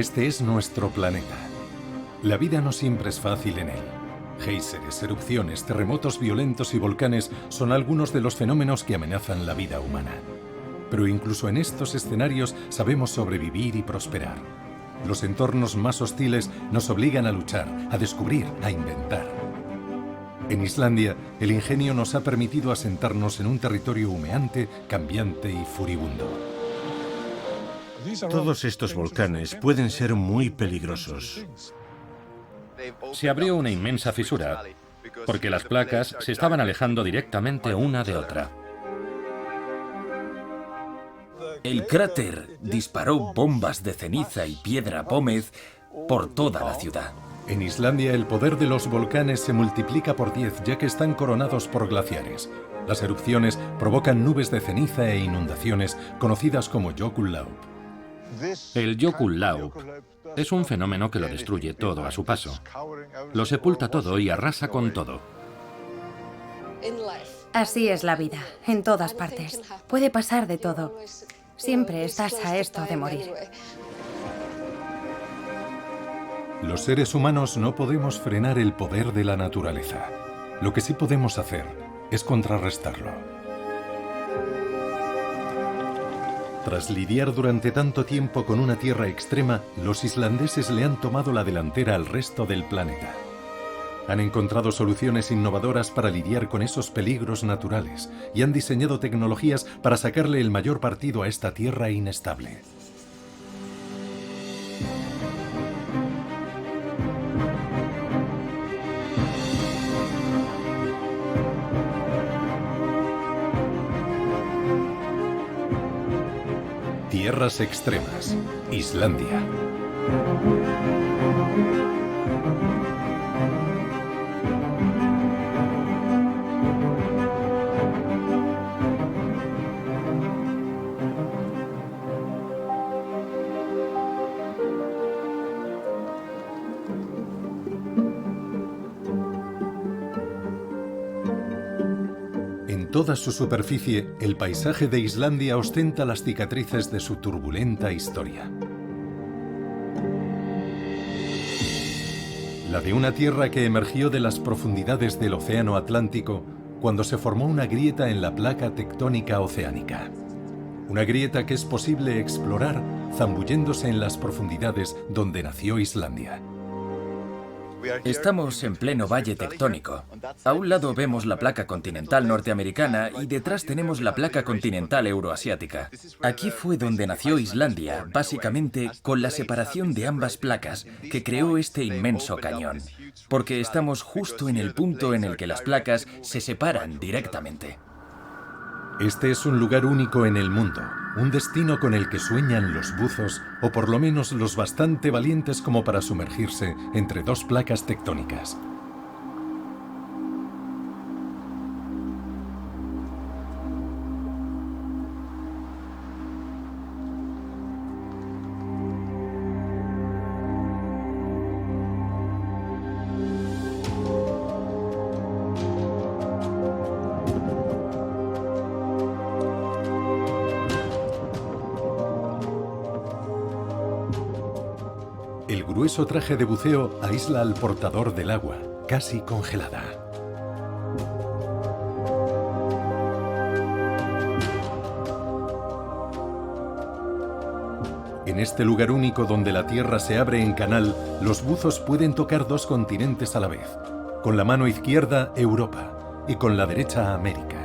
Este es nuestro planeta. La vida no siempre es fácil en él. Géiseres, erupciones, terremotos violentos y volcanes son algunos de los fenómenos que amenazan la vida humana. Pero incluso en estos escenarios sabemos sobrevivir y prosperar. Los entornos más hostiles nos obligan a luchar, a descubrir, a inventar. En Islandia, el ingenio nos ha permitido asentarnos en un territorio humeante, cambiante y furibundo. Todos estos volcanes pueden ser muy peligrosos. Se abrió una inmensa fisura, porque las placas se estaban alejando directamente una de otra. El cráter disparó bombas de ceniza y piedra pómez por toda la ciudad. En Islandia, el poder de los volcanes se multiplica por 10, ya que están coronados por glaciares. Las erupciones provocan nubes de ceniza e inundaciones, conocidas como Jökullaup. El Jökullaup es un fenómeno que lo destruye todo a su paso. Lo sepulta todo y arrasa con todo. Así es la vida, en todas partes. Puede pasar de todo. Siempre estás a esto de morir. Los seres humanos no podemos frenar el poder de la naturaleza. Lo que sí podemos hacer es contrarrestarlo. Tras lidiar durante tanto tiempo con una tierra extrema, los islandeses le han tomado la delantera al resto del planeta. Han encontrado soluciones innovadoras para lidiar con esos peligros naturales y han diseñado tecnologías para sacarle el mayor partido a esta tierra inestable. Tierras extremas, Islandia. En toda su superficie, el paisaje de Islandia ostenta las cicatrices de su turbulenta historia. La de una tierra que emergió de las profundidades del Océano Atlántico cuando se formó una grieta en la placa tectónica oceánica. Una grieta que es posible explorar zambulléndose en las profundidades donde nació Islandia. Estamos en pleno valle tectónico. A un lado vemos la placa continental norteamericana y detrás tenemos la placa continental euroasiática. Aquí fue donde nació Islandia, básicamente con la separación de ambas placas que creó este inmenso cañón, porque estamos justo en el punto en el que las placas se separan directamente. Este es un lugar único en el mundo, un destino con el que sueñan los buzos, o por lo menos los bastante valientes como para sumergirse entre dos placas tectónicas. El grueso traje de buceo aísla al portador del agua, casi congelada. En este lugar único donde la tierra se abre en canal, los buzos pueden tocar dos continentes a la vez. Con la mano izquierda, Europa, y con la derecha, América.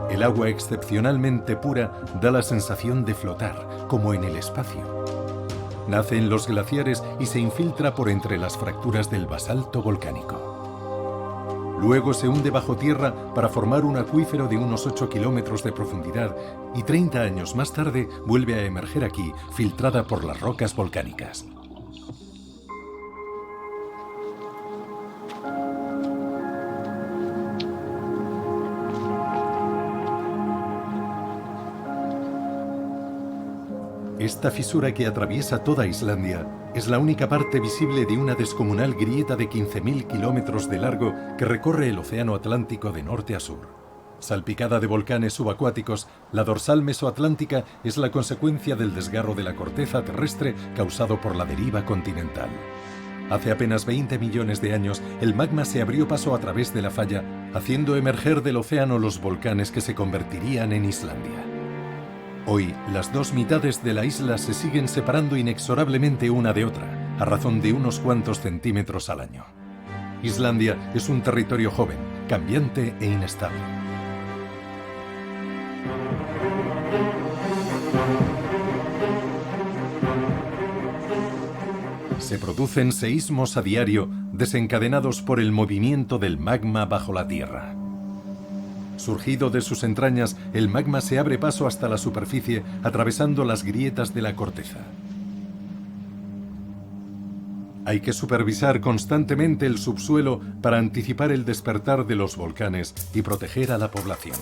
El agua excepcionalmente pura da la sensación de flotar, como en el espacio. Nace en los glaciares y se infiltra por entre las fracturas del basalto volcánico. Luego se hunde bajo tierra para formar un acuífero de unos 8 kilómetros de profundidad y 30 años más tarde vuelve a emerger aquí, filtrada por las rocas volcánicas. Esta fisura que atraviesa toda Islandia es la única parte visible de una descomunal grieta de 15.000 kilómetros de largo que recorre el Océano Atlántico de norte a sur. Salpicada de volcanes subacuáticos, la dorsal mesoatlántica es la consecuencia del desgarro de la corteza terrestre causado por la deriva continental. Hace apenas 20 millones de años, el magma se abrió paso a través de la falla, haciendo emerger del océano los volcanes que se convertirían en Islandia. Hoy, las dos mitades de la isla se siguen separando inexorablemente una de otra, a razón de unos cuantos centímetros al año. Islandia es un territorio joven, cambiante e inestable. Se producen seísmos a diario desencadenados por el movimiento del magma bajo la tierra. Surgido de sus entrañas, el magma se abre paso hasta la superficie, atravesando las grietas de la corteza. Hay que supervisar constantemente el subsuelo para anticipar el despertar de los volcanes y proteger a la población.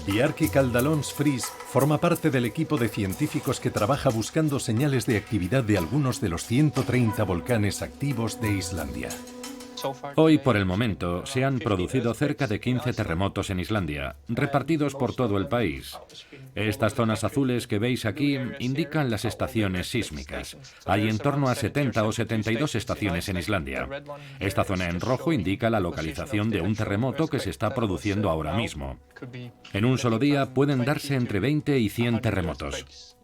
Bjarki Kaldalons Friis forma parte del equipo de científicos que trabaja buscando señales de actividad de algunos de los 130 volcanes activos de Islandia. Hoy, por el momento, se han producido cerca de 15 terremotos en Islandia, repartidos por todo el país. Estas zonas azules que veis aquí indican las estaciones sísmicas. Hay en torno a 70 o 72 estaciones en Islandia. Esta zona en rojo indica la localización de un terremoto que se está produciendo ahora mismo. En un solo día pueden darse entre 20 y 100 terremotos.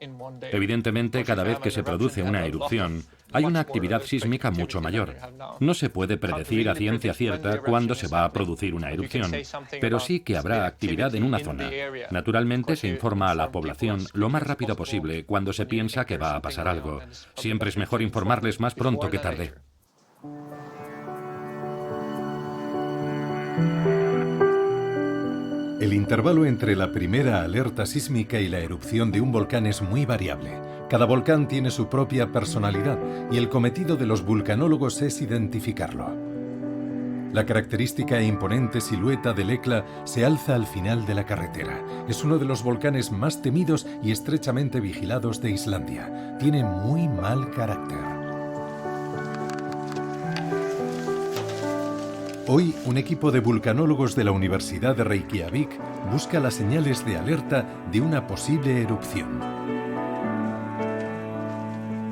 Evidentemente, cada vez que se produce una erupción, hay una actividad sísmica mucho mayor. No se puede predecir a ciencia cierta cuándo se va a producir una erupción, pero sí que habrá actividad en una zona. Naturalmente se informa a la población lo más rápido posible cuando se piensa que va a pasar algo. Siempre es mejor informarles más pronto que tarde. El intervalo entre la primera alerta sísmica y la erupción de un volcán es muy variable. Cada volcán tiene su propia personalidad y el cometido de los vulcanólogos es identificarlo. La característica e imponente silueta del Hekla se alza al final de la carretera. Es uno de los volcanes más temidos y estrechamente vigilados de Islandia. Tiene muy mal carácter. Hoy, un equipo de vulcanólogos de la Universidad de Reykjavik busca las señales de alerta de una posible erupción.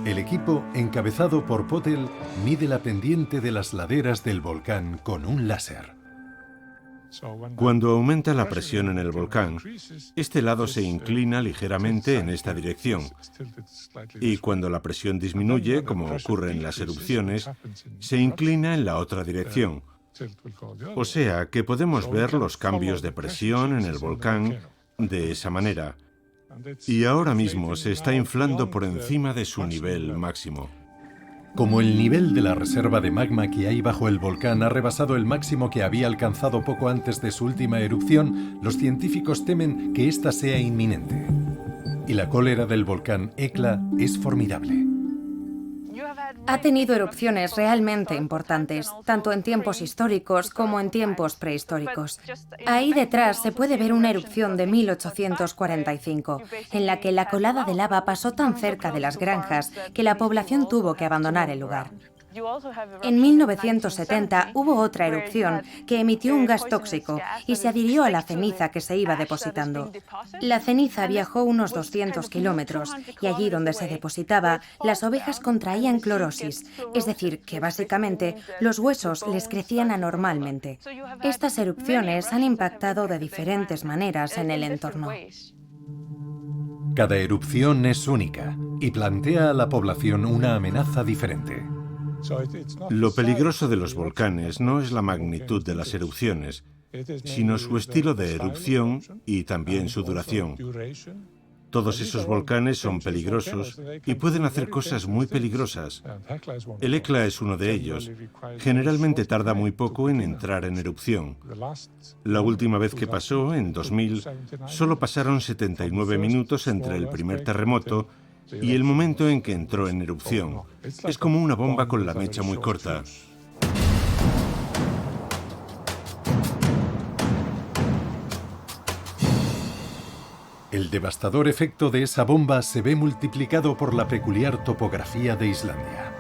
El equipo, encabezado por Potel, mide la pendiente de las laderas del volcán con un láser. Cuando aumenta la presión en el volcán, este lado se inclina ligeramente en esta dirección. Y cuando la presión disminuye, como ocurre en las erupciones, se inclina en la otra dirección. O sea que podemos ver los cambios de presión en el volcán de esa manera. Y ahora mismo se está inflando por encima de su nivel máximo. Como el nivel de la reserva de magma que hay bajo el volcán ha rebasado el máximo que había alcanzado poco antes de su última erupción, los científicos temen que ésta sea inminente. Y la cólera del volcán Hekla es formidable. Ha tenido erupciones realmente importantes, tanto en tiempos históricos como en tiempos prehistóricos. Ahí detrás se puede ver una erupción de 1845, en la que la colada de lava pasó tan cerca de las granjas que la población tuvo que abandonar el lugar. En 1970 hubo otra erupción que emitió un gas tóxico y se adhirió a la ceniza que se iba depositando. La ceniza viajó unos 200 kilómetros y allí donde se depositaba, las ovejas contraían clorosis, es decir, que básicamente los huesos les crecían anormalmente. Estas erupciones han impactado de diferentes maneras en el entorno. Cada erupción es única y plantea a la población una amenaza diferente. Lo peligroso de los volcanes no es la magnitud de las erupciones, sino su estilo de erupción y también su duración. Todos esos volcanes son peligrosos y pueden hacer cosas muy peligrosas. El Hekla es uno de ellos. Generalmente tarda muy poco en entrar en erupción. La última vez que pasó, en 2000, solo pasaron 79 minutos entre el primer terremoto y el momento en que entró en erupción. Es como una bomba con la mecha muy corta. El devastador efecto de esa bomba se ve multiplicado por la peculiar topografía de Islandia.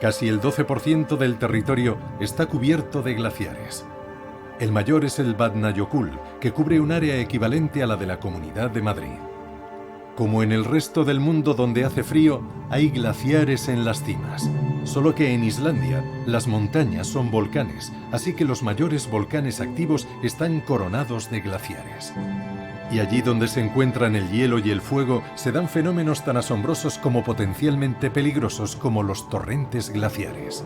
Casi el 12% del territorio está cubierto de glaciares. El mayor es el Vatnajökull, que cubre un área equivalente a la de la Comunidad de Madrid. Como en el resto del mundo donde hace frío, hay glaciares en las cimas. Solo que en Islandia, las montañas son volcanes, así que los mayores volcanes activos están coronados de glaciares. Y allí donde se encuentran el hielo y el fuego, se dan fenómenos tan asombrosos como potencialmente peligrosos como los torrentes glaciares.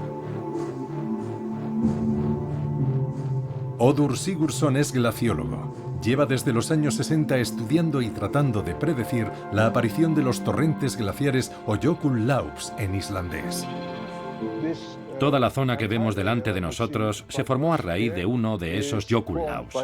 Odur Sigurdsson es glaciólogo. Lleva desde los años 60 estudiando y tratando de predecir la aparición de los torrentes glaciares o Jökullaups en islandés. Toda la zona que vemos delante de nosotros se formó a raíz de uno de esos Jökullaups.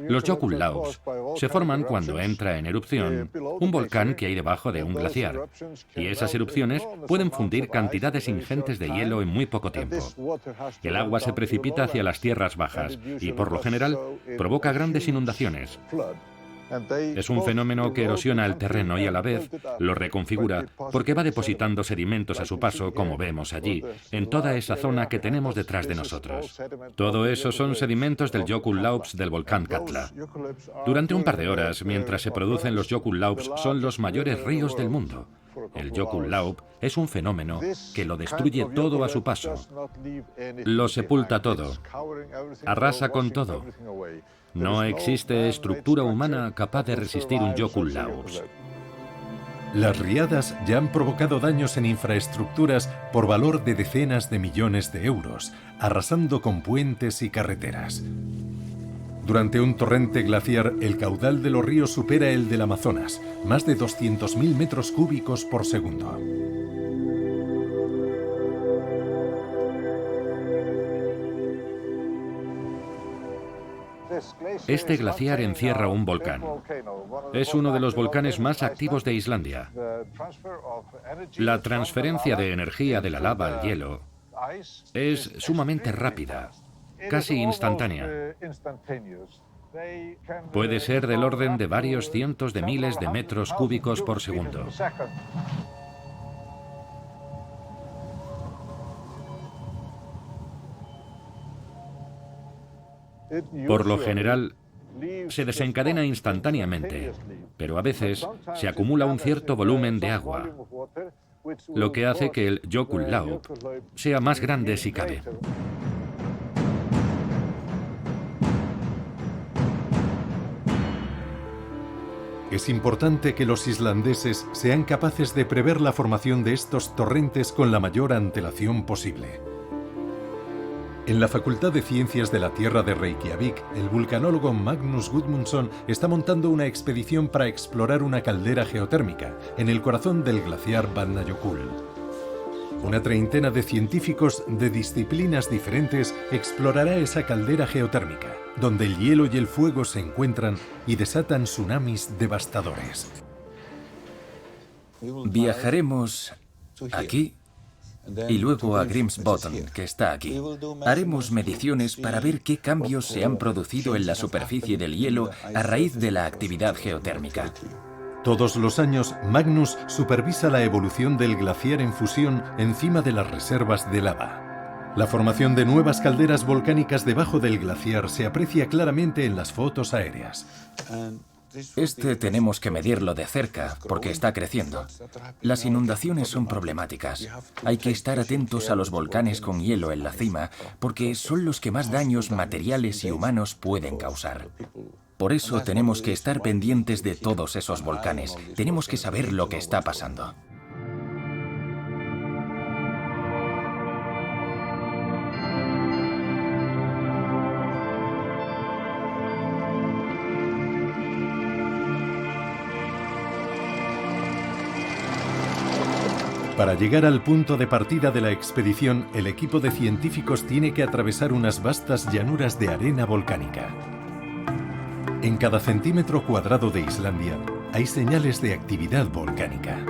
Los Jökullaups se forman cuando entra en erupción un volcán que hay debajo de un glaciar, y esas erupciones pueden fundir cantidades ingentes de hielo en muy poco tiempo. El agua se precipita hacia las tierras bajas y, por lo general, provoca grandes inundaciones. Es un fenómeno que erosiona el terreno y a la vez lo reconfigura porque va depositando sedimentos a su paso, como vemos allí, en toda esa zona que tenemos detrás de nosotros. Todo eso son sedimentos del Jökullaups del volcán Katla. Durante un par de horas, mientras se producen los Jökullaups, son los mayores ríos del mundo. El Jökullaup es un fenómeno que lo destruye todo a su paso. Lo sepulta todo. Arrasa con todo. No existe estructura humana capaz de resistir un Jökullaups. Las riadas ya han provocado daños en infraestructuras por valor de decenas de millones de euros, arrasando con puentes y carreteras. Durante un torrente glaciar, el caudal de los ríos supera el del Amazonas, más de 200.000 metros cúbicos por segundo. Este glaciar encierra un volcán. Es uno de los volcanes más activos de Islandia. La transferencia de energía de la lava al hielo es sumamente rápida, casi instantánea. Puede ser del orden de varios cientos de miles de metros cúbicos por segundo. Por lo general, se desencadena instantáneamente, pero a veces se acumula un cierto volumen de agua, lo que hace que el Jökullaup sea más grande si cabe. Es importante que los islandeses sean capaces de prever la formación de estos torrentes con la mayor antelación posible. En la Facultad de Ciencias de la Tierra de Reykjavik, el vulcanólogo Magnus Gudmundsson está montando una expedición para explorar una caldera geotérmica en el corazón del glaciar Vatnajökull. Una treintena de científicos de disciplinas diferentes explorará esa caldera geotérmica, donde el hielo y el fuego se encuentran y desatan tsunamis devastadores. Viajaremos aquí y luego a Grímsvötn, que está aquí. Haremos mediciones para ver qué cambios se han producido en la superficie del hielo a raíz de la actividad geotérmica. Todos los años, Magnus supervisa la evolución del glaciar en fusión encima de las reservas de lava. La formación de nuevas calderas volcánicas debajo del glaciar se aprecia claramente en las fotos aéreas. Este tenemos que medirlo de cerca porque está creciendo. Las inundaciones son problemáticas. Hay que estar atentos a los volcanes con hielo en la cima porque son los que más daños materiales y humanos pueden causar. Por eso tenemos que estar pendientes de todos esos volcanes. Tenemos que saber lo que está pasando. Para llegar al punto de partida de la expedición, el equipo de científicos tiene que atravesar unas vastas llanuras de arena volcánica. En cada centímetro cuadrado de Islandia hay señales de actividad volcánica.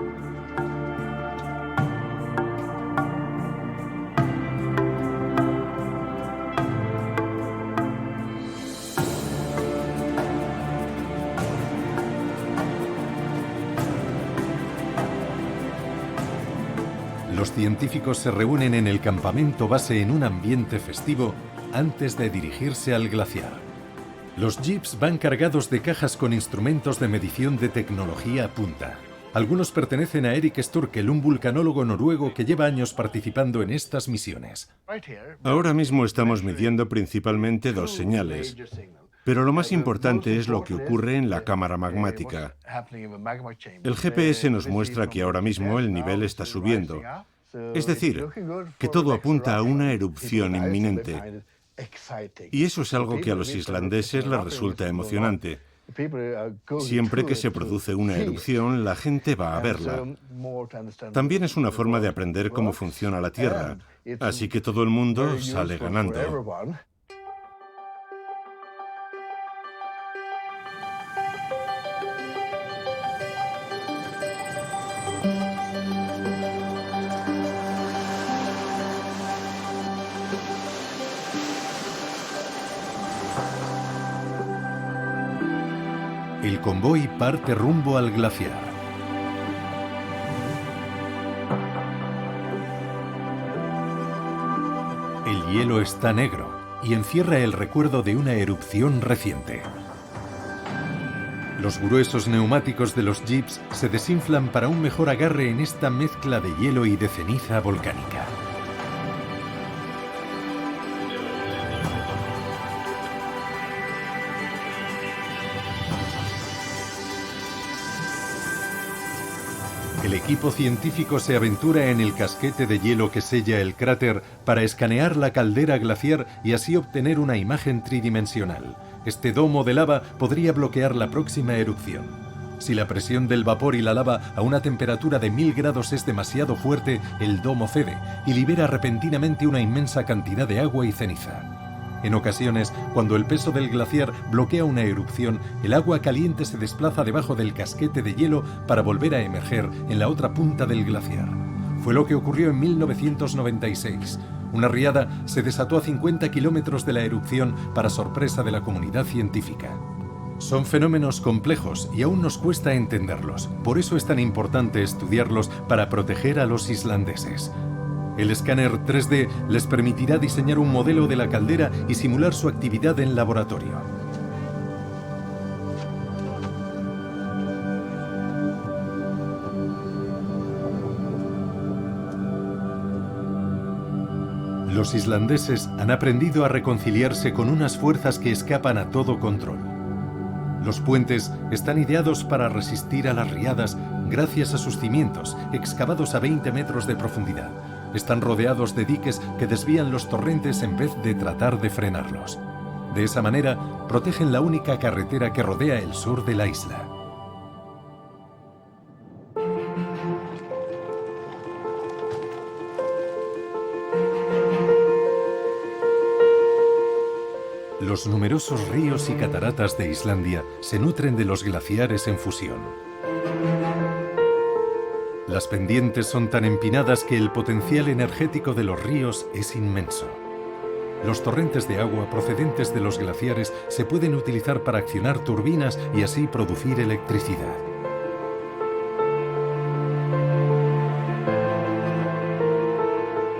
Los científicos se reúnen en el campamento base en un ambiente festivo antes de dirigirse al glaciar. Los jeeps van cargados de cajas con instrumentos de medición de tecnología punta. Algunos pertenecen a Erik Sturkel, un vulcanólogo noruego que lleva años participando en estas misiones. Ahora mismo estamos midiendo principalmente dos señales, pero lo más importante es lo que ocurre en la cámara magmática. El GPS nos muestra que ahora mismo el nivel está subiendo. Es decir, que todo apunta a una erupción inminente. Y eso es algo que a los islandeses les resulta emocionante. Siempre que se produce una erupción, la gente va a verla. También es una forma de aprender cómo funciona la Tierra, así que todo el mundo sale ganando. El convoy parte rumbo al glaciar. El hielo está negro y encierra el recuerdo de una erupción reciente. Los gruesos neumáticos de los jeeps se desinflan para un mejor agarre en esta mezcla de hielo y de ceniza volcánica. El equipo científico se aventura en el casquete de hielo que sella el cráter para escanear la caldera glaciar y así obtener una imagen tridimensional. Este domo de lava podría bloquear la próxima erupción. Si la presión del vapor y la lava a una temperatura de 1000 grados es demasiado fuerte, el domo cede y libera repentinamente una inmensa cantidad de agua y ceniza. En ocasiones, cuando el peso del glaciar bloquea una erupción, el agua caliente se desplaza debajo del casquete de hielo para volver a emerger en la otra punta del glaciar. Fue lo que ocurrió en 1996. Una riada se desató a 50 kilómetros de la erupción para sorpresa de la comunidad científica. Son fenómenos complejos y aún nos cuesta entenderlos. Por eso es tan importante estudiarlos para proteger a los islandeses. El escáner 3D les permitirá diseñar un modelo de la caldera y simular su actividad en laboratorio. Los islandeses han aprendido a reconciliarse con unas fuerzas que escapan a todo control. Los puentes están ideados para resistir a las riadas gracias a sus cimientos, excavados a 20 metros de profundidad. Están rodeados de diques que desvían los torrentes en vez de tratar de frenarlos. De esa manera, protegen la única carretera que rodea el sur de la isla. Los numerosos ríos y cataratas de Islandia se nutren de los glaciares en fusión. Las pendientes son tan empinadas que el potencial energético de los ríos es inmenso. Los torrentes de agua procedentes de los glaciares se pueden utilizar para accionar turbinas y así producir electricidad.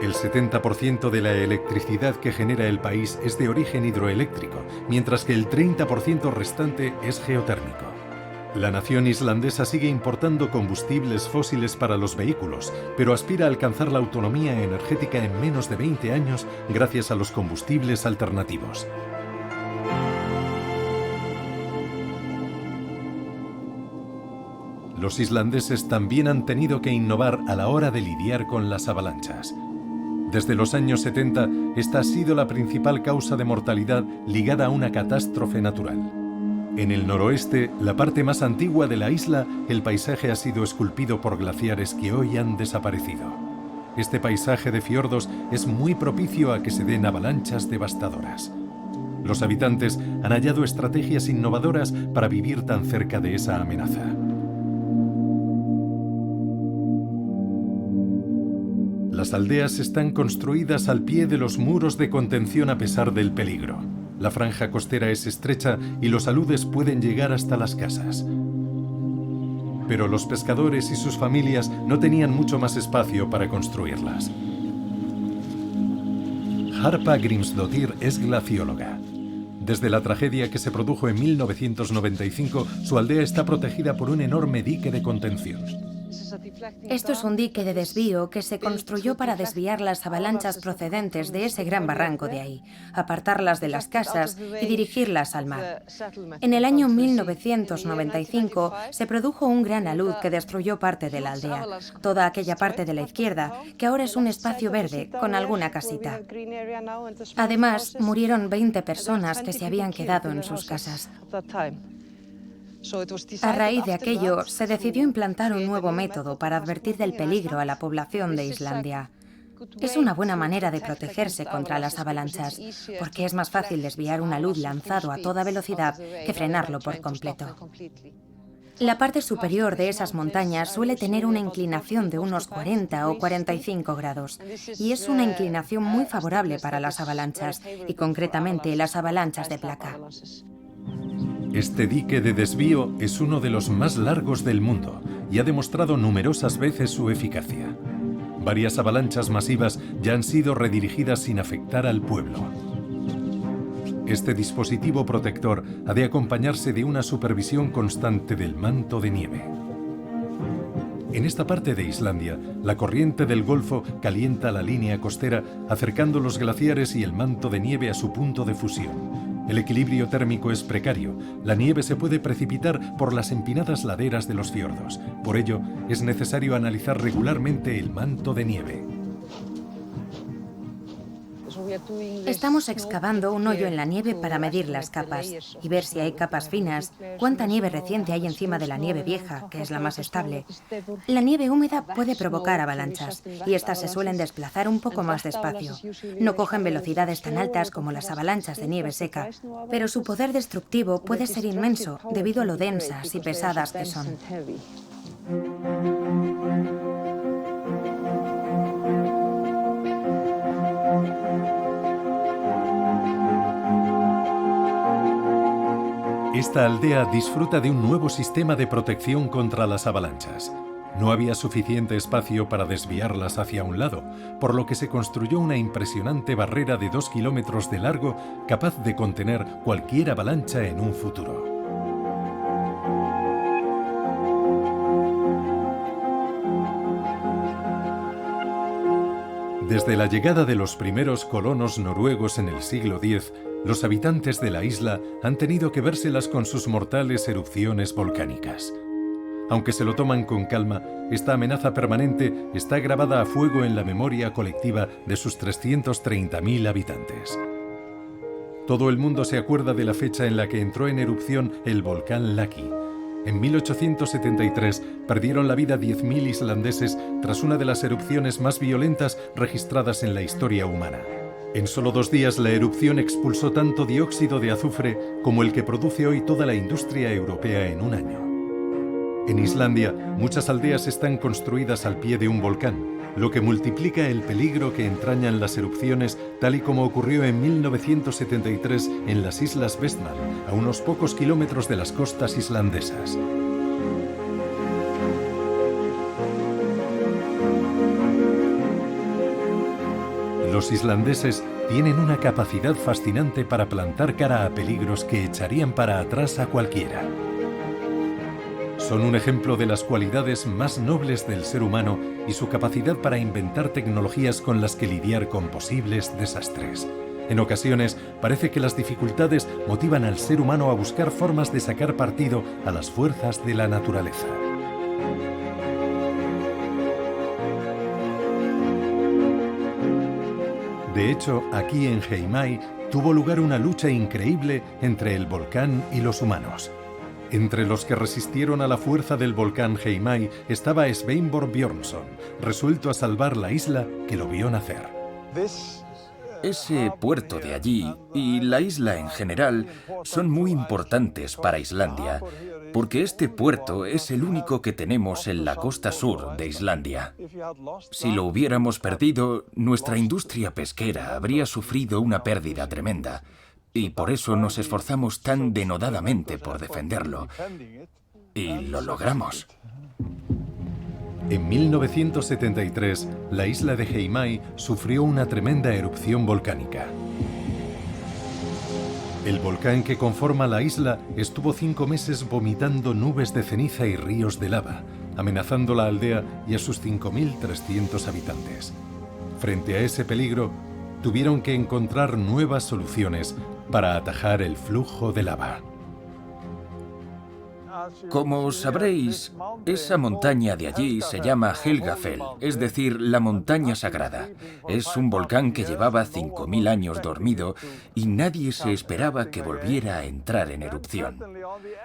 El 70% de la electricidad que genera el país es de origen hidroeléctrico, mientras que el 30% restante es geotérmico. La nación islandesa sigue importando combustibles fósiles para los vehículos, pero aspira a alcanzar la autonomía energética en menos de 20 años gracias a los combustibles alternativos. Los islandeses también han tenido que innovar a la hora de lidiar con las avalanchas. Desde los años 70, esta ha sido la principal causa de mortalidad ligada a una catástrofe natural. En el noroeste, la parte más antigua de la isla, el paisaje ha sido esculpido por glaciares que hoy han desaparecido. Este paisaje de fiordos es muy propicio a que se den avalanchas devastadoras. Los habitantes han hallado estrategias innovadoras para vivir tan cerca de esa amenaza. Las aldeas están construidas al pie de los muros de contención a pesar del peligro. La franja costera es estrecha y los aludes pueden llegar hasta las casas. pero los pescadores y sus familias no tenían mucho más espacio para construirlas. Harpa Grimsdottir es glacióloga. Desde la tragedia que se produjo en 1995, su aldea está protegida por un enorme dique de contención. Esto es un dique de desvío que se construyó para desviar las avalanchas procedentes de ese gran barranco de ahí, apartarlas de las casas y dirigirlas al mar. En el año 1995 se produjo un gran alud que destruyó parte de la aldea, toda aquella parte de la izquierda, que ahora es un espacio verde con alguna casita. Además, murieron 20 personas que se habían quedado en sus casas. A raíz de aquello, se decidió implantar un nuevo método para advertir del peligro a la población de Islandia. Es una buena manera de protegerse contra las avalanchas, porque es más fácil desviar una luz lanzado a toda velocidad que frenarlo por completo. La parte superior de esas montañas suele tener una inclinación de unos 40 o 45 grados, y es una inclinación muy favorable para las avalanchas, y concretamente las avalanchas de placa. Este dique de desvío es uno de los más largos del mundo y ha demostrado numerosas veces su eficacia. Varias avalanchas masivas ya han sido redirigidas sin afectar al pueblo. Este dispositivo protector ha de acompañarse de una supervisión constante del manto de nieve. En esta parte de Islandia, la corriente del Golfo calienta la línea costera, acercando los glaciares y el manto de nieve a su punto de fusión. El equilibrio térmico es precario. La nieve se puede precipitar por las empinadas laderas de los fiordos. Por ello, es necesario analizar regularmente el manto de nieve. Estamos excavando un hoyo en la nieve para medir las capas y ver si hay capas finas, cuánta nieve reciente hay encima de la nieve vieja, que es la más estable. La nieve húmeda puede provocar avalanchas y estas se suelen desplazar un poco más despacio. No cogen velocidades tan altas como las avalanchas de nieve seca, pero su poder destructivo puede ser inmenso debido a lo densas y pesadas que son. Esta aldea disfruta de un nuevo sistema de protección contra las avalanchas. No había suficiente espacio para desviarlas hacia un lado, por lo que se construyó una impresionante barrera de 2 kilómetros de largo capaz de contener cualquier avalancha en un futuro. Desde la llegada de los primeros colonos noruegos en el siglo X, los habitantes de la isla han tenido que vérselas con sus mortales erupciones volcánicas. Aunque se lo toman con calma, esta amenaza permanente está grabada a fuego en la memoria colectiva de sus 330.000 habitantes. Todo el mundo se acuerda de la fecha en la que entró en erupción el volcán Laki. En 1873 perdieron la vida 10.000 islandeses tras una de las erupciones más violentas registradas en la historia humana. En solo 2 días la erupción expulsó tanto dióxido de azufre como el que produce hoy toda la industria europea en un año. En Islandia, muchas aldeas están construidas al pie de un volcán, lo que multiplica el peligro que entrañan las erupciones, tal y como ocurrió en 1973 en las Islas Vestmann, a unos pocos kilómetros de las costas islandesas. Los islandeses tienen una capacidad fascinante para plantar cara a peligros que echarían para atrás a cualquiera. Son un ejemplo de las cualidades más nobles del ser humano y su capacidad para inventar tecnologías con las que lidiar con posibles desastres. En ocasiones, parece que las dificultades motivan al ser humano a buscar formas de sacar partido a las fuerzas de la naturaleza. De hecho, aquí en Heimaey tuvo lugar una lucha increíble entre el volcán y los humanos. Entre los que resistieron a la fuerza del volcán Heimaey estaba Sveinborg Björnsson, resuelto a salvar la isla que lo vio nacer. Ese puerto de allí y la isla en general son muy importantes para Islandia, porque este puerto es el único que tenemos en la costa sur de Islandia. Si lo hubiéramos perdido, nuestra industria pesquera habría sufrido una pérdida tremenda, y por eso nos esforzamos tan denodadamente por defenderlo. Y lo logramos. En 1973, la isla de Heimaey sufrió una tremenda erupción volcánica. El volcán que conforma la isla estuvo 5 meses vomitando nubes de ceniza y ríos de lava, amenazando la aldea y a sus 5.300 habitantes. Frente a ese peligro, tuvieron que encontrar nuevas soluciones para atajar el flujo de lava. Como sabréis, esa montaña de allí se llama Helgafell, es decir, la montaña sagrada. Es un volcán que llevaba 5.000 años dormido y nadie se esperaba que volviera a entrar en erupción.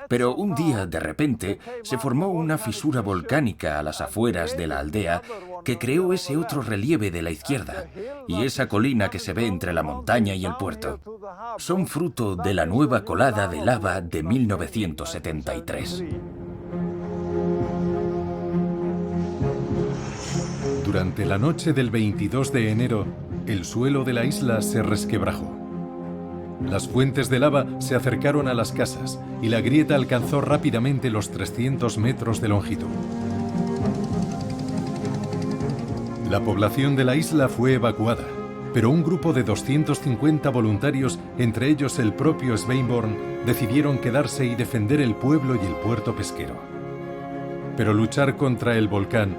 Pero un día, de repente, se formó una fisura volcánica a las afueras de la aldea que creó ese otro relieve de la izquierda y esa colina que se ve entre la montaña y el puerto. Son fruto de la nueva colada de lava de 1973. Durante la noche del 22 de enero, el suelo de la isla se resquebrajó. Las fuentes de lava se acercaron a las casas y la grieta alcanzó rápidamente los 300 metros de longitud. La población de la isla fue evacuada, pero un grupo de 250 voluntarios, entre ellos el propio Sveinborn, decidieron quedarse y defender el pueblo y el puerto pesquero. Pero luchar contra el volcán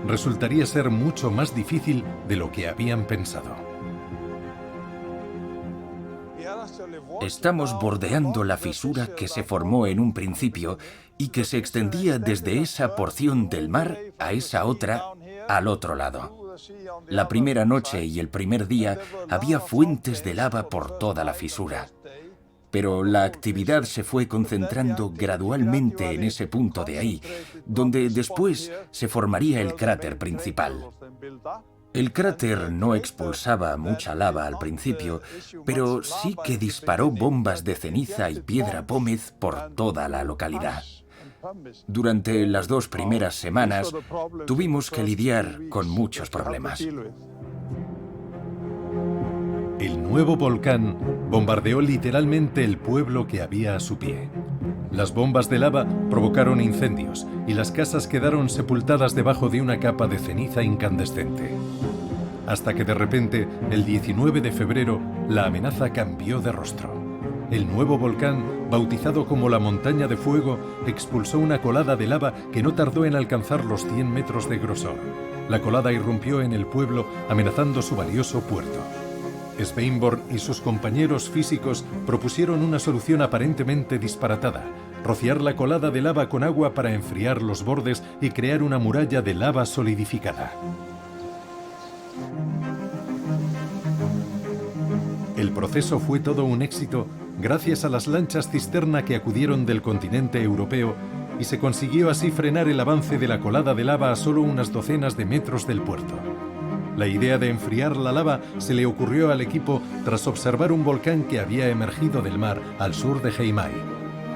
resultaría ser mucho más difícil de lo que habían pensado. Estamos bordeando la fisura que se formó en un principio y que se extendía desde esa porción del mar a esa otra, al otro lado. La primera noche y el primer día había fuentes de lava por toda la fisura. Pero la actividad se fue concentrando gradualmente en ese punto de ahí, donde después se formaría el cráter principal. El cráter no expulsaba mucha lava al principio, pero sí que disparó bombas de ceniza y piedra pómez por toda la localidad. Durante las 2 primeras semanas tuvimos que lidiar con muchos problemas. El nuevo volcán bombardeó literalmente el pueblo que había a su pie. Las bombas de lava provocaron incendios y las casas quedaron sepultadas debajo de una capa de ceniza incandescente. Hasta que de repente, el 19 de febrero, la amenaza cambió de rostro. El nuevo volcán, bautizado como la Montaña de Fuego, expulsó una colada de lava que no tardó en alcanzar los 100 metros de grosor. La colada irrumpió en el pueblo, amenazando su valioso puerto. Sveinborn y sus compañeros físicos propusieron una solución aparentemente disparatada: rociar la colada de lava con agua para enfriar los bordes y crear una muralla de lava solidificada. El proceso fue todo un éxito gracias a las lanchas cisterna que acudieron del continente europeo y se consiguió así frenar el avance de la colada de lava a solo unas docenas de metros del puerto. La idea de enfriar la lava se le ocurrió al equipo tras observar un volcán que había emergido del mar al sur de Heimaey.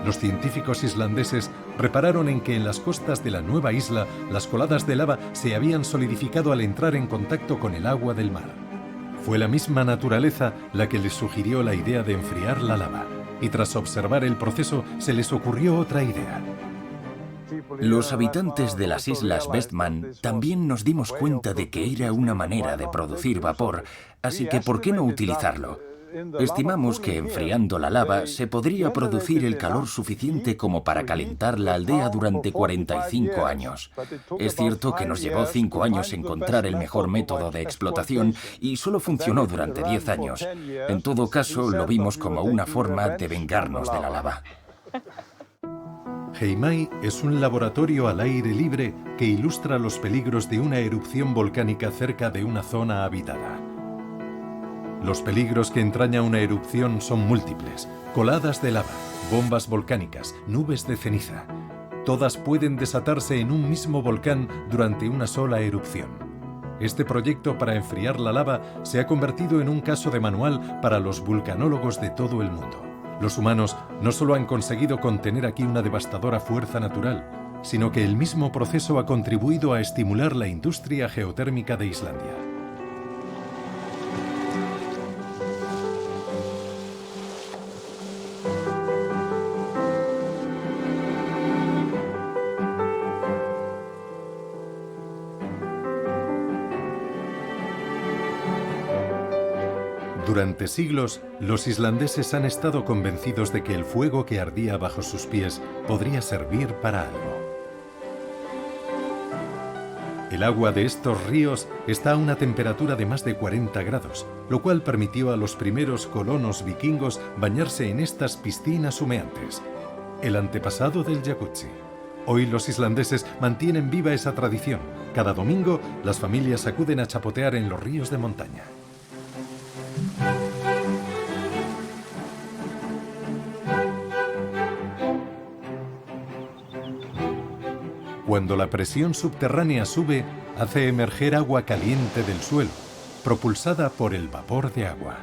Los científicos islandeses repararon en que en las costas de la nueva isla las coladas de lava se habían solidificado al entrar en contacto con el agua del mar. Fue la misma naturaleza la que les sugirió la idea de enfriar la lava, y tras observar el proceso se les ocurrió otra idea. Los habitantes de las islas Westman también nos dimos cuenta de que era una manera de producir vapor, así que ¿por qué no utilizarlo? Estimamos que enfriando la lava se podría producir el calor suficiente como para calentar la aldea durante 45 años. Es cierto que nos llevó 5 años encontrar el mejor método de explotación y solo funcionó durante 10 años. En todo caso, lo vimos como una forma de vengarnos de la lava. Heimaey es un laboratorio al aire libre que ilustra los peligros de una erupción volcánica cerca de una zona habitada. Los peligros que entraña una erupción son múltiples: coladas de lava, bombas volcánicas, nubes de ceniza. Todas pueden desatarse en un mismo volcán durante una sola erupción. Este proyecto para enfriar la lava se ha convertido en un caso de manual para los vulcanólogos de todo el mundo. Los humanos no solo han conseguido contener aquí una devastadora fuerza natural, sino que el mismo proceso ha contribuido a estimular la industria geotérmica de Islandia. Durante siglos, los islandeses han estado convencidos de que el fuego que ardía bajo sus pies podría servir para algo. El agua de estos ríos está a una temperatura de más de 40 grados, lo cual permitió a los primeros colonos vikingos bañarse en estas piscinas humeantes, el antepasado del jacuzzi. Hoy los islandeses mantienen viva esa tradición. Cada domingo, las familias acuden a chapotear en los ríos de montaña. Cuando la presión subterránea sube, hace emerger agua caliente del suelo, propulsada por el vapor de agua.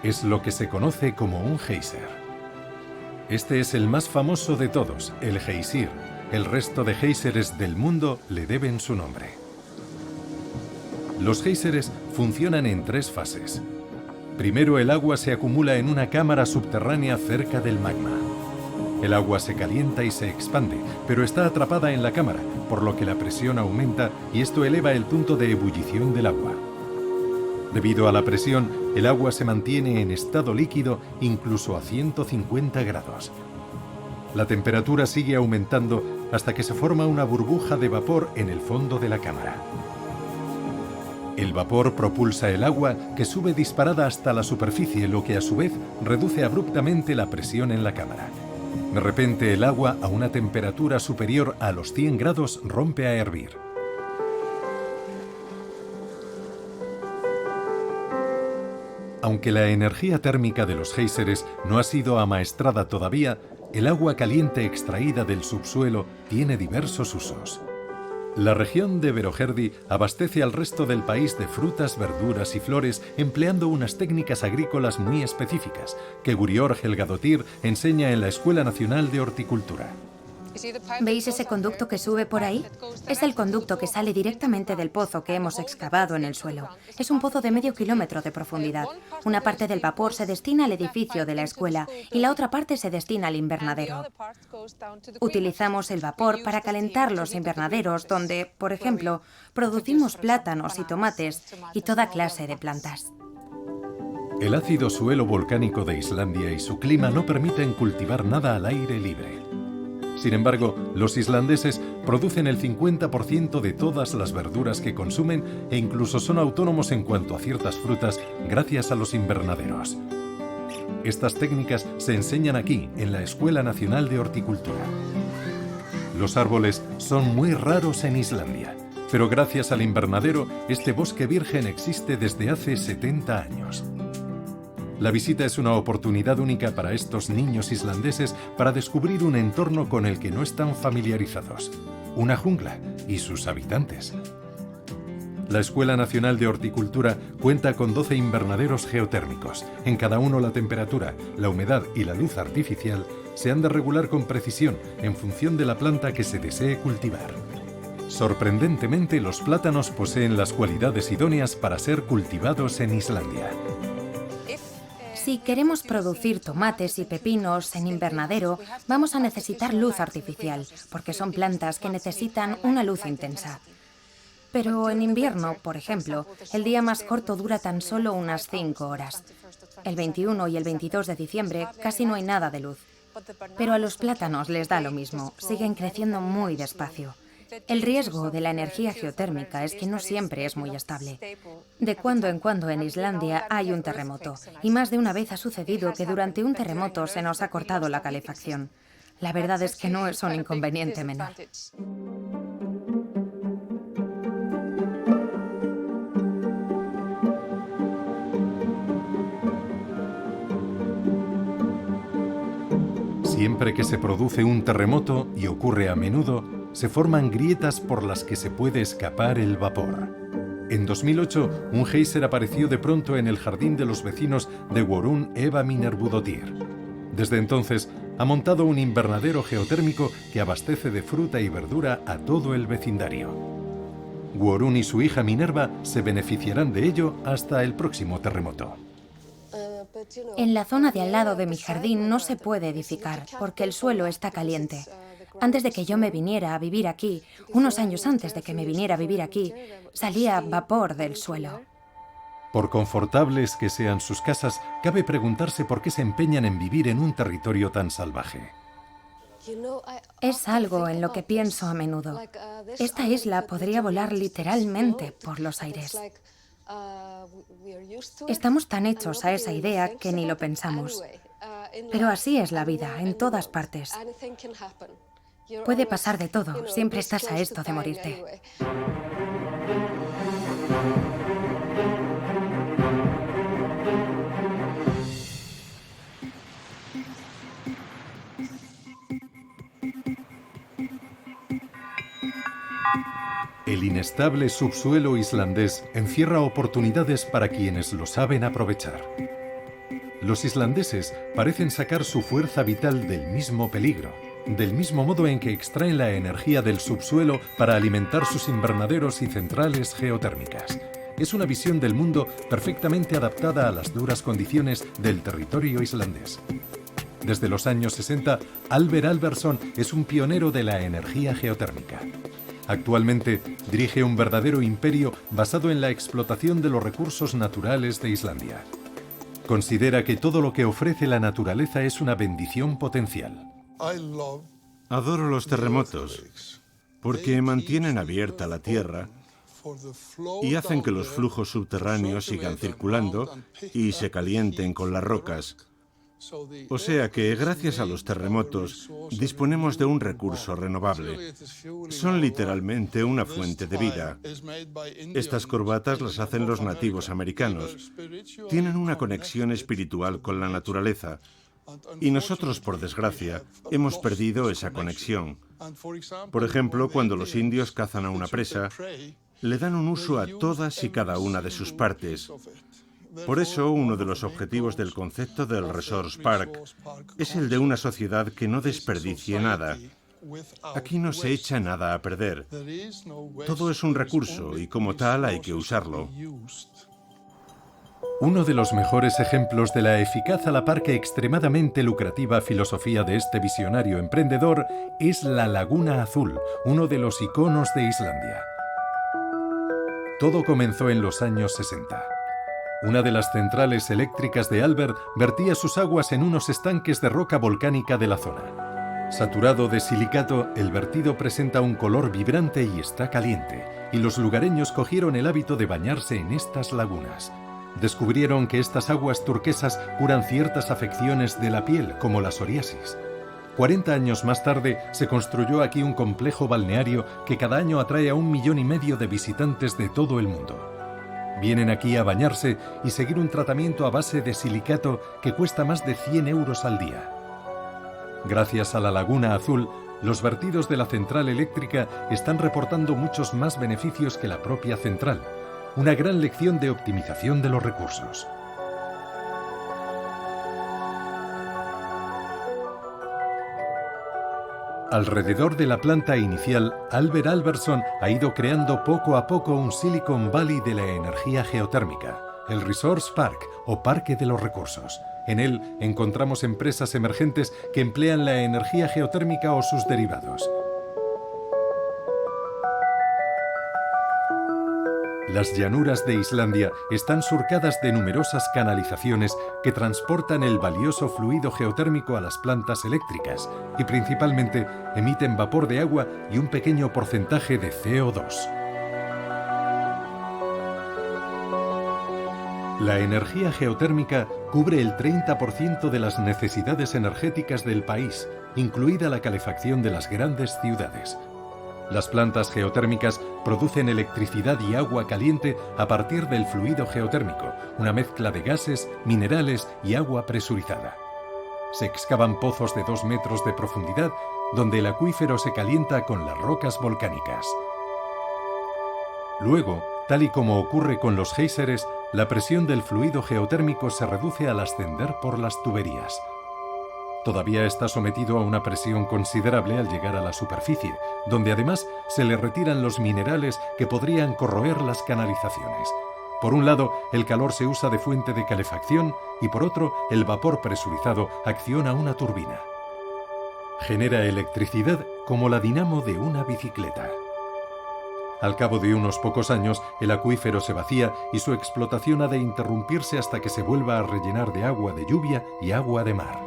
Es lo que se conoce como un geyser. Este es el más famoso de todos, el geysir. El resto de géiseres del mundo le deben su nombre. Los géiseres funcionan en 3 fases. Primero, el agua se acumula en una cámara subterránea cerca del magma. El agua se calienta y se expande, pero está atrapada en la cámara, por lo que la presión aumenta y esto eleva el punto de ebullición del agua. Debido a la presión, el agua se mantiene en estado líquido incluso a 150 grados. La temperatura sigue aumentando hasta que se forma una burbuja de vapor en el fondo de la cámara. El vapor propulsa el agua, que sube disparada hasta la superficie, lo que a su vez reduce abruptamente la presión en la cámara. De repente, el agua, a una temperatura superior a los 100 grados, rompe a hervir. Aunque la energía térmica de los géiseres no ha sido amaestrada todavía, el agua caliente extraída del subsuelo tiene diversos usos. La región de Verogerdi abastece al resto del país de frutas, verduras y flores empleando unas técnicas agrícolas muy específicas que Gurior Helgadottir enseña en la Escuela Nacional de Horticultura. ¿Veis ese conducto que sube por ahí? Es el conducto que sale directamente del pozo que hemos excavado en el suelo. Es un pozo de medio kilómetro de profundidad. Una parte del vapor se destina al edificio de la escuela y la otra parte se destina al invernadero. Utilizamos el vapor para calentar los invernaderos donde, por ejemplo, producimos plátanos y tomates y toda clase de plantas. El ácido suelo volcánico de Islandia y su clima no permiten cultivar nada al aire libre. Sin embargo, los islandeses producen el 50% de todas las verduras que consumen e incluso son autónomos en cuanto a ciertas frutas gracias a los invernaderos. Estas técnicas se enseñan aquí, en la Escuela Nacional de Horticultura. Los árboles son muy raros en Islandia, pero gracias al invernadero, este bosque virgen existe desde hace 70 años. La visita es una oportunidad única para estos niños islandeses para descubrir un entorno con el que no están familiarizados, una jungla y sus habitantes. La Escuela Nacional de Horticultura cuenta con 12 invernaderos geotérmicos. En cada uno la temperatura, la humedad y la luz artificial se han de regular con precisión en función de la planta que se desee cultivar. Sorprendentemente, los plátanos poseen las cualidades idóneas para ser cultivados en Islandia. Si queremos producir tomates y pepinos en invernadero, vamos a necesitar luz artificial, porque son plantas que necesitan una luz intensa. Pero en invierno, por ejemplo, el día más corto dura tan solo unas 5 horas. El 21 y el 22 de diciembre casi no hay nada de luz. Pero a los plátanos les da lo mismo, siguen creciendo muy despacio. El riesgo de la energía geotérmica es que no siempre es muy estable. De cuando en cuando en Islandia hay un terremoto, y más de una vez ha sucedido que durante un terremoto se nos ha cortado la calefacción. La verdad es que no es un inconveniente menor. Siempre que se produce un terremoto, y ocurre a menudo, se forman grietas por las que se puede escapar el vapor. En 2008, un geyser apareció de pronto en el jardín de los vecinos de Guðrún Eva Minervudóttir. Desde entonces, ha montado un invernadero geotérmico que abastece de fruta y verdura a todo el vecindario. Guðrún y su hija Minerva se beneficiarán de ello hasta el próximo terremoto. En la zona de al lado de mi jardín no se puede edificar porque el suelo está caliente. Antes de que yo me viniera a vivir aquí, unos años antes de que me viniera a vivir aquí, salía vapor del suelo. Por confortables que sean sus casas, cabe preguntarse por qué se empeñan en vivir en un territorio tan salvaje. Es algo en lo que pienso a menudo. Esta isla podría volar literalmente por los aires. Estamos tan hechos a esa idea que ni lo pensamos. Pero así es la vida, en todas partes. Puede pasar de todo, siempre estás a esto de morirte. El inestable subsuelo islandés encierra oportunidades para quienes lo saben aprovechar. Los islandeses parecen sacar su fuerza vital del mismo peligro, del mismo modo en que extraen la energía del subsuelo para alimentar sus invernaderos y centrales geotérmicas. Es una visión del mundo perfectamente adaptada a las duras condiciones del territorio islandés. Desde los años 60, Albert Albertsson es un pionero de la energía geotérmica. Actualmente dirige un verdadero imperio basado en la explotación de los recursos naturales de Islandia. Considera que todo lo que ofrece la naturaleza es una bendición potencial. Adoro los terremotos porque mantienen abierta la tierra y hacen que los flujos subterráneos sigan circulando y se calienten con las rocas. O sea que, gracias a los terremotos, disponemos de un recurso renovable. Son literalmente una fuente de vida. Estas corbatas las hacen los nativos americanos. Tienen una conexión espiritual con la naturaleza. Y nosotros, por desgracia, hemos perdido esa conexión. Por ejemplo, cuando los indios cazan a una presa, le dan un uso a todas y cada una de sus partes. Por eso, uno de los objetivos del concepto del Resource Park es el de una sociedad que no desperdicie nada. Aquí no se echa nada a perder. Todo es un recurso y como tal hay que usarlo. Uno de los mejores ejemplos de la eficaz a la par que extremadamente lucrativa filosofía de este visionario emprendedor es la Laguna Azul, uno de los iconos de Islandia. Todo comenzó en los años 60. Una de las centrales eléctricas de Albert vertía sus aguas en unos estanques de roca volcánica de la zona. Saturado de silicato, el vertido presenta un color vibrante y está caliente, y los lugareños cogieron el hábito de bañarse en estas lagunas. Descubrieron que estas aguas turquesas curan ciertas afecciones de la piel, como la psoriasis. 40 años más tarde, se construyó aquí un complejo balneario que cada año atrae a 1,5 millones de visitantes de todo el mundo. Vienen aquí a bañarse y seguir un tratamiento a base de silicato que cuesta más de 100 euros al día. Gracias a la Laguna Azul, los vertidos de la central eléctrica están reportando muchos más beneficios que la propia central. Una gran lección de optimización de los recursos. Alrededor de la planta inicial, Albert Albertsson ha ido creando poco a poco un Silicon Valley de la energía geotérmica, el Resource Park o Parque de los Recursos. En él encontramos empresas emergentes que emplean la energía geotérmica o sus derivados. Las llanuras de Islandia están surcadas de numerosas canalizaciones que transportan el valioso fluido geotérmico a las plantas eléctricas y principalmente emiten vapor de agua y un pequeño porcentaje de CO2. La energía geotérmica cubre el 30% de las necesidades energéticas del país, incluida la calefacción de las grandes ciudades. Las plantas geotérmicas producen electricidad y agua caliente a partir del fluido geotérmico, una mezcla de gases, minerales y agua presurizada. Se excavan pozos de 2 metros de profundidad, donde el acuífero se calienta con las rocas volcánicas. Luego, tal y como ocurre con los géiseres, la presión del fluido geotérmico se reduce al ascender por las tuberías. Todavía está sometido a una presión considerable al llegar a la superficie, donde además se le retiran los minerales que podrían corroer las canalizaciones. Por un lado, el calor se usa de fuente de calefacción y por otro, el vapor presurizado acciona una turbina. Genera electricidad como la dinamo de una bicicleta. Al cabo de unos pocos años, el acuífero se vacía y su explotación ha de interrumpirse hasta que se vuelva a rellenar de agua de lluvia y agua de mar.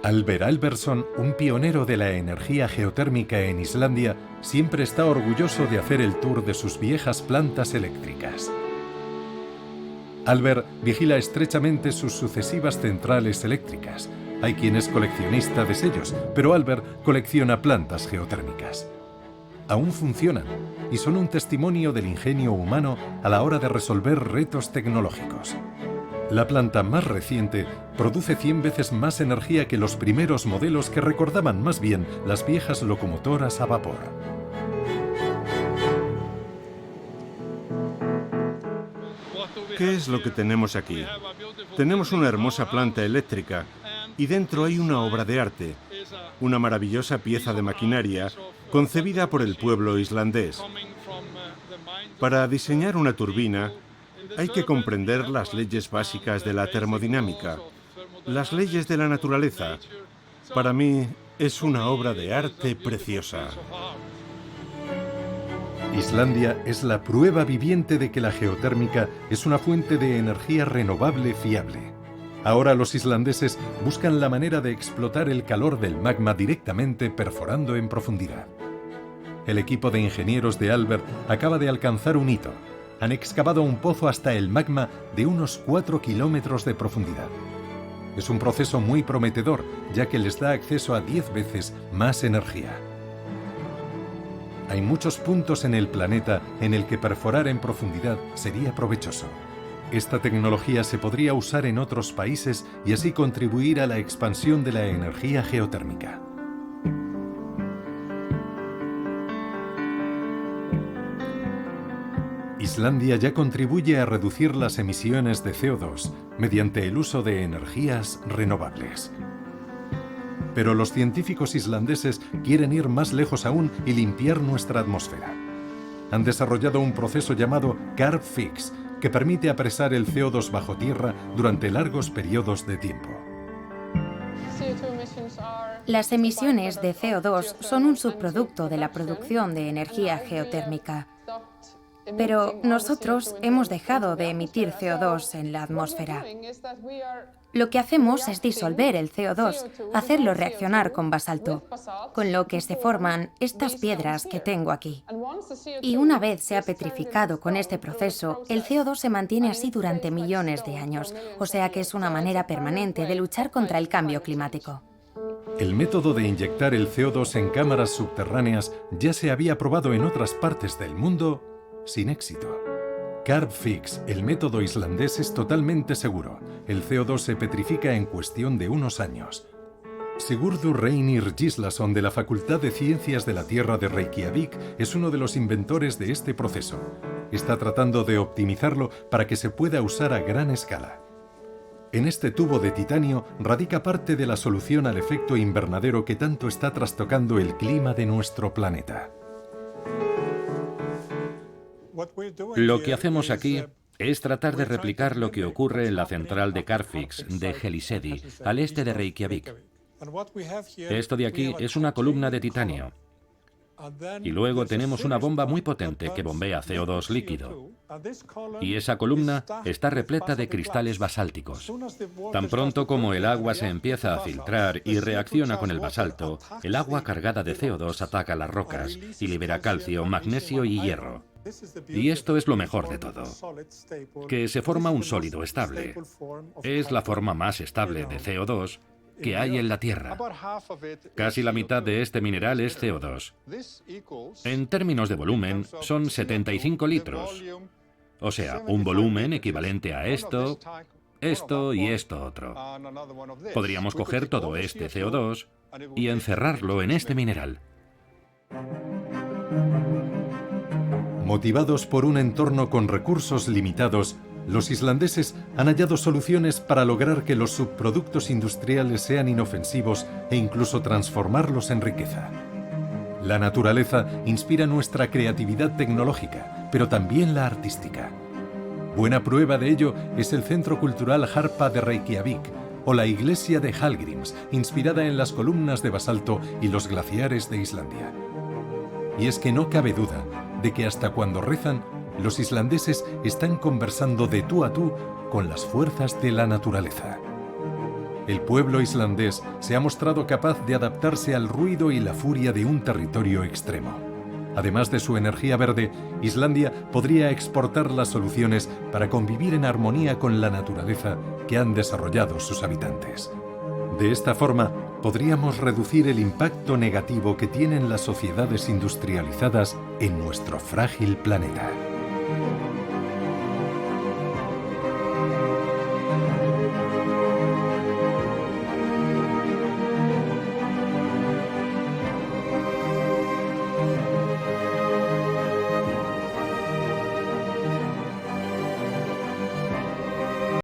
Albert Albertsson, un pionero de la energía geotérmica en Islandia, siempre está orgulloso de hacer el tour de sus viejas plantas eléctricas. Albert vigila estrechamente sus sucesivas centrales eléctricas. Hay quien es coleccionista de sellos, pero Albert colecciona plantas geotérmicas. Aún funcionan y son un testimonio del ingenio humano a la hora de resolver retos tecnológicos. La planta más reciente produce 100 veces más energía que los primeros modelos que recordaban más bien las viejas locomotoras a vapor. ¿Qué es lo que tenemos aquí? Tenemos una hermosa planta eléctrica y dentro hay una obra de arte, una maravillosa pieza de maquinaria concebida por el pueblo islandés. Para diseñar una turbina hay que comprender las leyes básicas de la termodinámica, las leyes de la naturaleza. Para mí es una obra de arte preciosa. Islandia es la prueba viviente de que la geotérmica es una fuente de energía renovable fiable. Ahora los islandeses buscan la manera de explotar el calor del magma directamente perforando en profundidad. El equipo de ingenieros de Albert acaba de alcanzar un hito. Han excavado un pozo hasta el magma de unos 4 kilómetros de profundidad. Es un proceso muy prometedor, ya que les da acceso a 10 veces más energía. Hay muchos puntos en el planeta en el que perforar en profundidad sería provechoso. Esta tecnología se podría usar en otros países y así contribuir a la expansión de la energía geotérmica. Islandia ya contribuye a reducir las emisiones de CO2 mediante el uso de energías renovables. Pero los científicos islandeses quieren ir más lejos aún y limpiar nuestra atmósfera. Han desarrollado un proceso llamado Carbfix, que permite apresar el CO2 bajo tierra durante largos periodos de tiempo. Las emisiones de CO2 son un subproducto de la producción de energía geotérmica. Pero nosotros hemos dejado de emitir CO2 en la atmósfera. Lo que hacemos es disolver el CO2, hacerlo reaccionar con basalto, con lo que se forman estas piedras que tengo aquí. Y una vez se ha petrificado con este proceso, el CO2 se mantiene así durante millones de años, o sea que es una manera permanente de luchar contra el cambio climático. El método de inyectar el CO2 en cámaras subterráneas ya se había probado en otras partes del mundo sin éxito. Carbfix, el método islandés, es totalmente seguro. El CO2 se petrifica en cuestión de unos años. Sigurdur Reynir Gislason, de la Facultad de Ciencias de la Tierra de Reykjavik, es uno de los inventores de este proceso. Está tratando de optimizarlo para que se pueda usar a gran escala. En este tubo de titanio radica parte de la solución al efecto invernadero que tanto está trastocando el clima de nuestro planeta. Lo que hacemos aquí es tratar de replicar lo que ocurre en la central de Carbfix de Hellisheiði, al este de Reykjavik. Esto de aquí es una columna de titanio. Y luego tenemos una bomba muy potente que bombea CO2 líquido. Y esa columna está repleta de cristales basálticos. Tan pronto como el agua se empieza a filtrar y reacciona con el basalto, el agua cargada de CO2 ataca las rocas y libera calcio, magnesio y hierro. Y esto es lo mejor de todo, que se forma un sólido estable. Es la forma más estable de CO2 que hay en la Tierra. Casi la mitad de este mineral es CO2. En términos de volumen, son 75 litros. O sea, un volumen equivalente a esto, esto y esto otro. Podríamos coger todo este CO2 y encerrarlo en este mineral. Motivados por un entorno con recursos limitados, los islandeses han hallado soluciones para lograr que los subproductos industriales sean inofensivos e incluso transformarlos en riqueza. La naturaleza inspira nuestra creatividad tecnológica, pero también la artística. Buena prueba de ello es el Centro Cultural Harpa de Reykjavik, o la iglesia de Hallgríms, inspirada en las columnas de basalto y los glaciares de Islandia. Y es que no cabe duda de que hasta cuando rezan, los islandeses están conversando de tú a tú con las fuerzas de la naturaleza. El pueblo islandés se ha mostrado capaz de adaptarse al ruido y la furia de un territorio extremo. Además de su energía verde, Islandia podría exportar las soluciones para convivir en armonía con la naturaleza que han desarrollado sus habitantes. De esta forma, podríamos reducir el impacto negativo que tienen las sociedades industrializadas en nuestro frágil planeta.